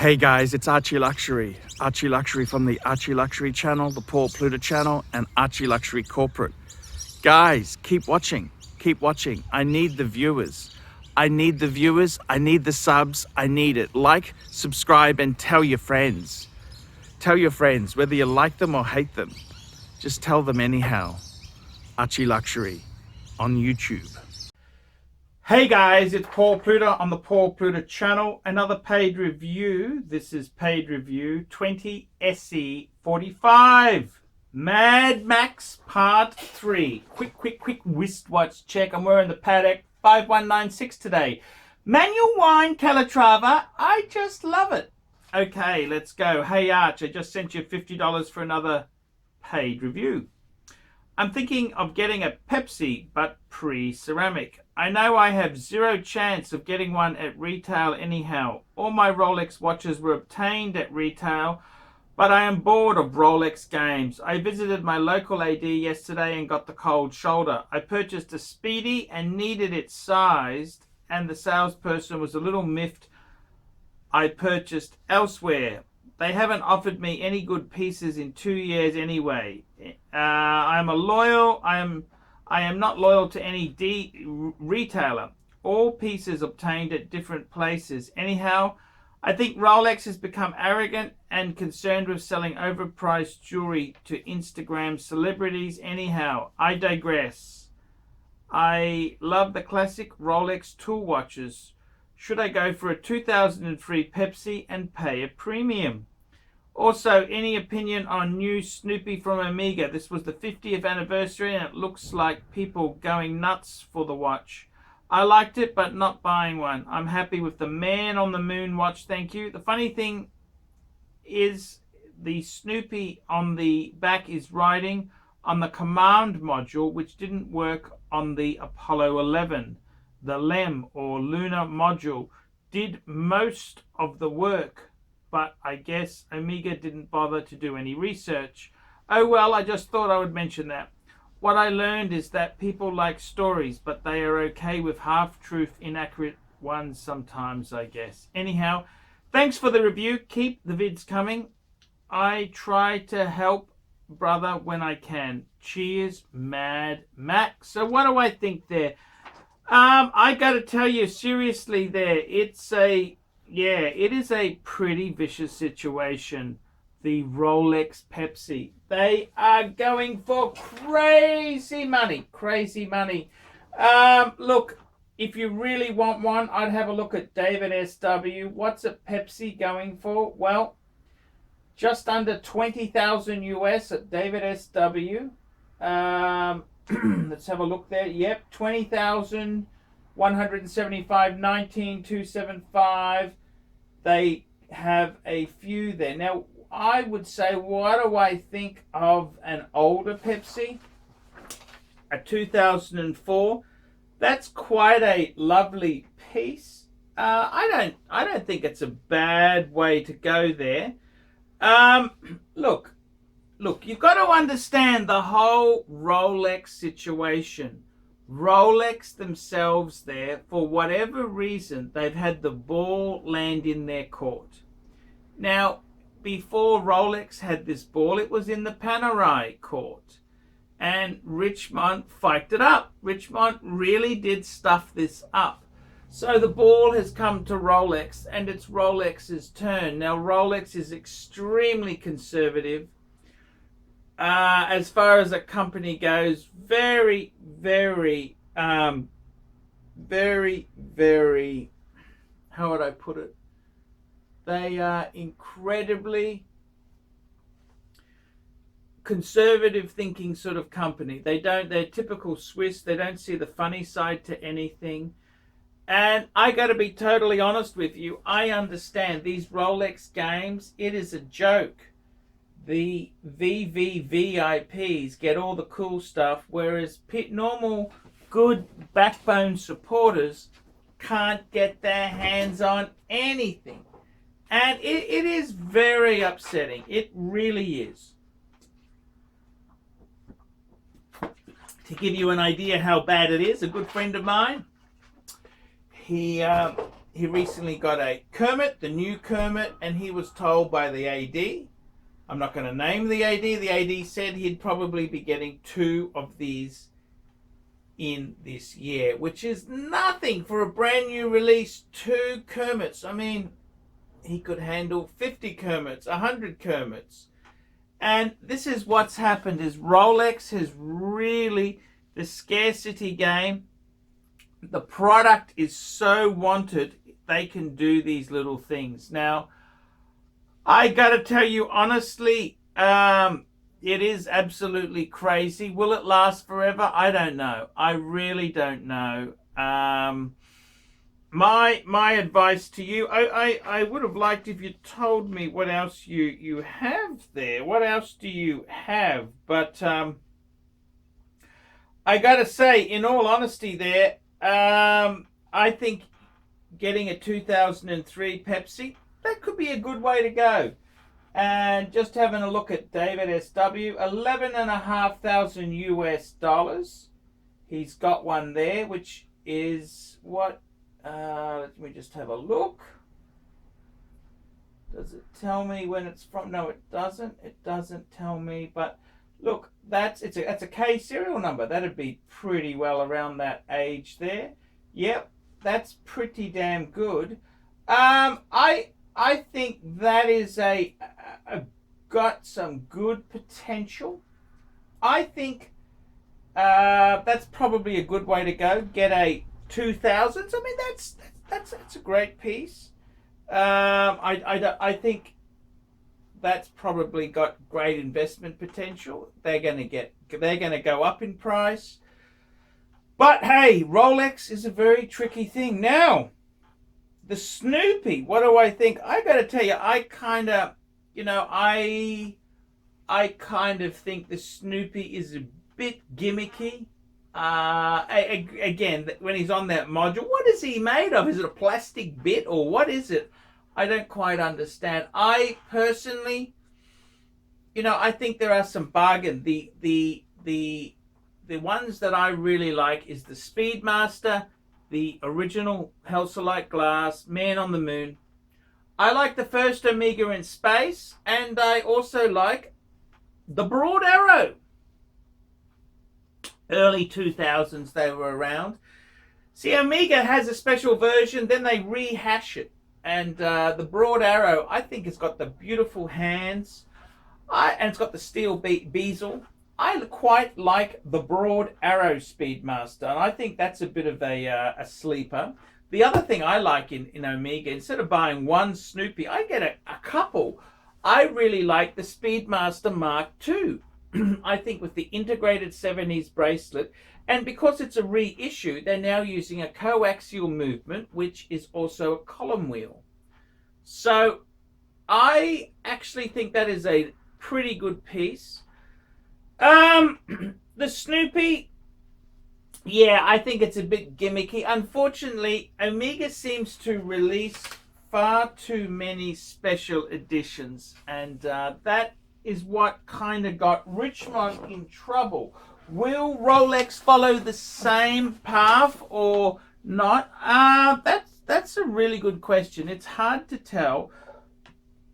Hey guys, it's ArchieLuxury. ArchieLuxury from the ArchieLuxury channel, the Paul Pluta channel, and ArchieLuxury corporate. Guys, keep watching. Keep watching. I need the viewers. I need the viewers. I need the subs. I need it. Like, subscribe, and tell your friends. Tell your friends, whether you like them or hate them. Just tell them anyhow. ArchieLuxury on YouTube. Hey guys, it's Paul Pluta on the Paul Pluta channel. Another paid review. This is paid review 20 SE 45. Mad Max Part 3. Quick wristwatch check. I'm wearing the Patek 5196 today. Manual wine Calatrava. I just love it. Okay, let's go. Hey Arch, I just sent you $50 for another paid review. I'm thinking of getting a Pepsi, but pre-ceramic. I know I have zero chance of getting one at retail anyhow. All my Rolex watches were obtained at retail, but I am bored of Rolex games. I visited my local AD yesterday and got the cold shoulder. I purchased a Speedy and needed it sized, and the salesperson was a little miffed I purchased elsewhere. They haven't offered me any good pieces in 2 years anyway. I am not loyal to any retailer. All pieces obtained at different places. Anyhow, I think Rolex has become arrogant and concerned with selling overpriced jewelry to Instagram celebrities. Anyhow, I digress. I love the classic Rolex tool watches. Should I go for a 2003 Pepsi and pay a premium? Also, any opinion on new Snoopy from Omega? This was the 50th anniversary and it looks like people going nuts for the watch. I liked it, but not buying one. I'm happy with the Man on the Moon watch, thank you. The funny thing is the Snoopy on the back is riding on the command module, which didn't work on the Apollo 11. The LEM or lunar module did most of the work, but I guess Omega didn't bother to do any research. Oh well, I just thought I would mention that. What I learned is that people like stories, but they are okay with half-truth, inaccurate ones sometimes, I guess. Anyhow, thanks for the review. Keep the vids coming. I try to help brother when I can. Cheers, Mad Max. So what do I think there? I got to tell you seriously there, it is a pretty vicious situation. The Rolex Pepsi. They are going for crazy money. Look, if you really want one, I'd have a look at David SW. What's a Pepsi going for? Well, just under 20,000 US at David SW. Let's have a look there. Yep, 20,175, 19,275. They have a few there. Now, I would say, what do I think of an older Pepsi? A 2004. That's quite a lovely piece. I don't think it's a bad way to go there. Look, you've got to understand the whole Rolex situation. Rolex themselves there, for whatever reason, they've had the ball land in their court. Now, before Rolex had this ball, it was in the Panerai court. And Richemont fiked it up. Richemont really did stuff this up. So the ball has come to Rolex, and it's Rolex's turn. Now, Rolex is extremely conservative. As far as a company goes, very, how would I put it? They are incredibly conservative thinking sort of company. They're typical Swiss. They don't see the funny side to anything. And I got to be totally honest with you. I understand these Rolex games, it is a joke. The VVVIPs get all the cool stuff, whereas normal, good backbone supporters can't get their hands on anything. And it is very upsetting. It really is. To give you an idea how bad it is, a good friend of mine, he he recently got a Kermit, the new Kermit, and he was told by the AD, I'm not going to name the AD said he'd probably be getting 2 of these in this year, which is nothing for a brand new release. 2 Kermits. I mean, he could handle 50 Kermits, 100 Kermits. And this is what's happened, is Rolex has really, the scarcity game, the product is so wanted, they can do these little things. Now, I gotta tell you honestly, it is absolutely crazy. Will it last forever? I don't know. I really don't know. My advice to you, I would have liked if you told me what else you have there. What else do you have? But I gotta say, in all honesty there, I think getting a 2003 Pepsi, that could be a good way to go. And just having a look at David SW, $11,500 US. He's got one there, which is what? Let me just have a look. Does it tell me when it's from? No, it doesn't. It doesn't tell me. But look, that's a K serial number. That'd be pretty well around that age there. Yep, that's pretty damn good. I think that is got some good potential. I think that's probably a good way to go. Get a 2000s. I mean, that's a great piece. I think that's probably got great investment potential. They're gonna go up in price. But hey, Rolex is a very tricky thing. Now, the Snoopy, what do I think? I gotta tell you, I kind of think the Snoopy is a bit gimmicky. Again, when he's on that module, what is he made of? Is it a plastic bit or what is it? I don't quite understand. I personally, I think there are some bargain. The ones that I really like is the Speedmaster, the original Halcyon glass, Man on the Moon. I like the first Omega in space, and I also like the Broad Arrow. Early 2000s they were around. See, Omega has a special version, then they rehash it. And the Broad Arrow, I think it's got the beautiful hands, and it's got the steel bezel. I quite like the Broad Arrow Speedmaster, and I think that's a bit of a sleeper. The other thing I like in Omega, instead of buying one Snoopy, I get a couple. I really like the Speedmaster Mark II. I think with the integrated 70s bracelet, and because it's a reissue, they're now using a coaxial movement, which is also a column wheel. So I actually think that is a pretty good piece. The Snoopy, yeah, I think it's a bit gimmicky. Unfortunately, Omega seems to release far too many special editions, and that is what kind of got Richmond in trouble. Will Rolex follow the same path or not? That's a really good question. It's hard to tell,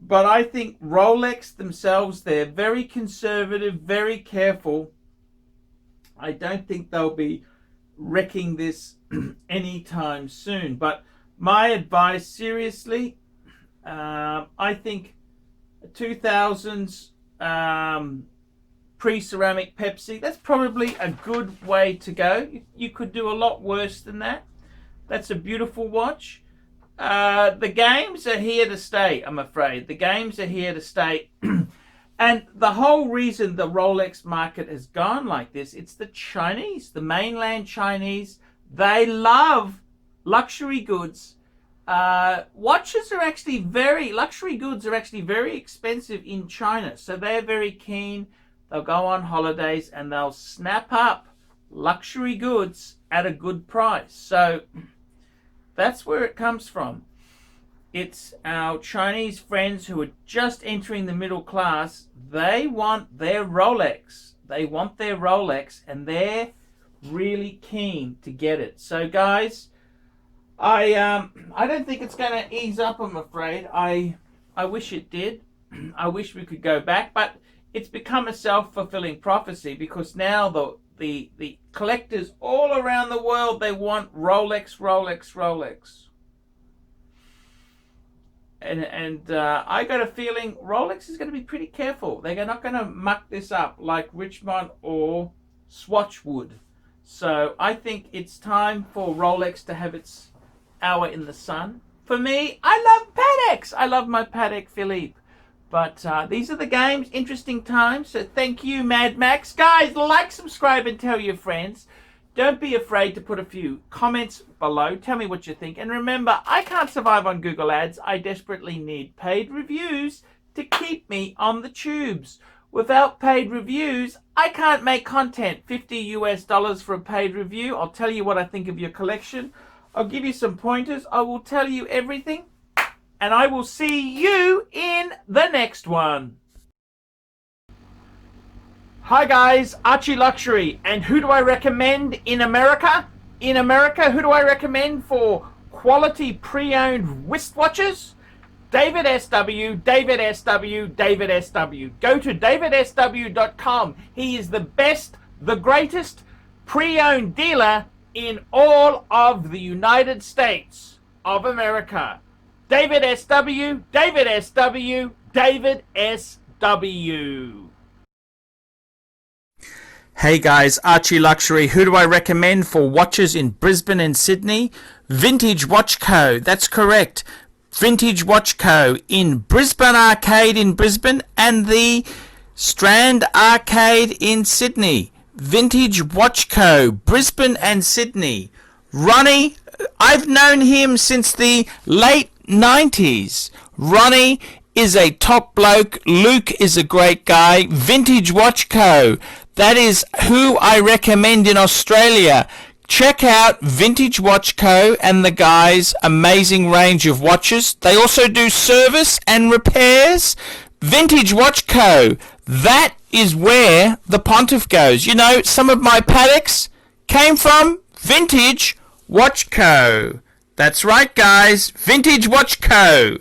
but I think Rolex themselves, they're very conservative, very careful. I don't think they'll be wrecking this anytime soon. But my advice, seriously, I think 2000s pre-ceramic Pepsi, that's probably a good way to go. You could do a lot worse than that. That's a beautiful watch. The games are here to stay, I'm afraid. The games are here to stay. And the whole reason the Rolex market has gone like this, it's the Chinese, the mainland Chinese. They love luxury goods. Luxury goods are actually very expensive in China. So they're very keen. They'll go on holidays and they'll snap up luxury goods at a good price. So that's where it comes from. It's our Chinese friends who are just entering the middle class. They want their Rolex. They want their Rolex, and they're really keen to get it. So guys, I don't think it's going to ease up, I'm afraid. I wish it did. I wish we could go back, but it's become a self-fulfilling prophecy, because now the collectors all around the world, they want Rolex, Rolex, Rolex. And I got a feeling Rolex is going to be pretty careful. They're not going to muck this up like Richmond or Swatch would. So I think it's time for Rolex to have its hour in the sun. For me, I love Pateks. I love my Patek Philippe. But these are the games. Interesting times. So thank you, Mad Max. Guys, like, subscribe, and tell your friends. Don't be afraid to put a few comments below. Tell me what you think. And remember, I can't survive on Google Ads. I desperately need paid reviews to keep me on the tubes. Without paid reviews, I can't make content. $50 US for a paid review. I'll tell you what I think of your collection. I'll give you some pointers. I will tell you everything. And I will see you in the next one. Hi guys, ArchieLuxury. And who do I recommend in America? In America, who do I recommend for quality pre-owned wristwatches? David SW, David SW, David SW. Go to davidsw.com. He is the best, the greatest pre-owned dealer in all of the United States of America. David SW, David SW, David SW. Hey guys, ArchieLuxury. Who do I recommend for watches in Brisbane and Sydney? Vintage Watch Co. That's correct. Vintage Watch Co. in Brisbane Arcade in Brisbane and the Strand Arcade in Sydney. Vintage Watch Co. Brisbane and Sydney. Ronnie, I've known him since the late 90s. Ronnie is a top bloke. Luke is a great guy. Vintage Watch Co. That is who I recommend in Australia. Check out Vintage Watch Co. and the guys' amazing range of watches. They also do service and repairs. Vintage Watch Co. That is where the pontiff goes. You know, some of my Pateks came from Vintage Watch Co. That's right, guys. Vintage Watch Co.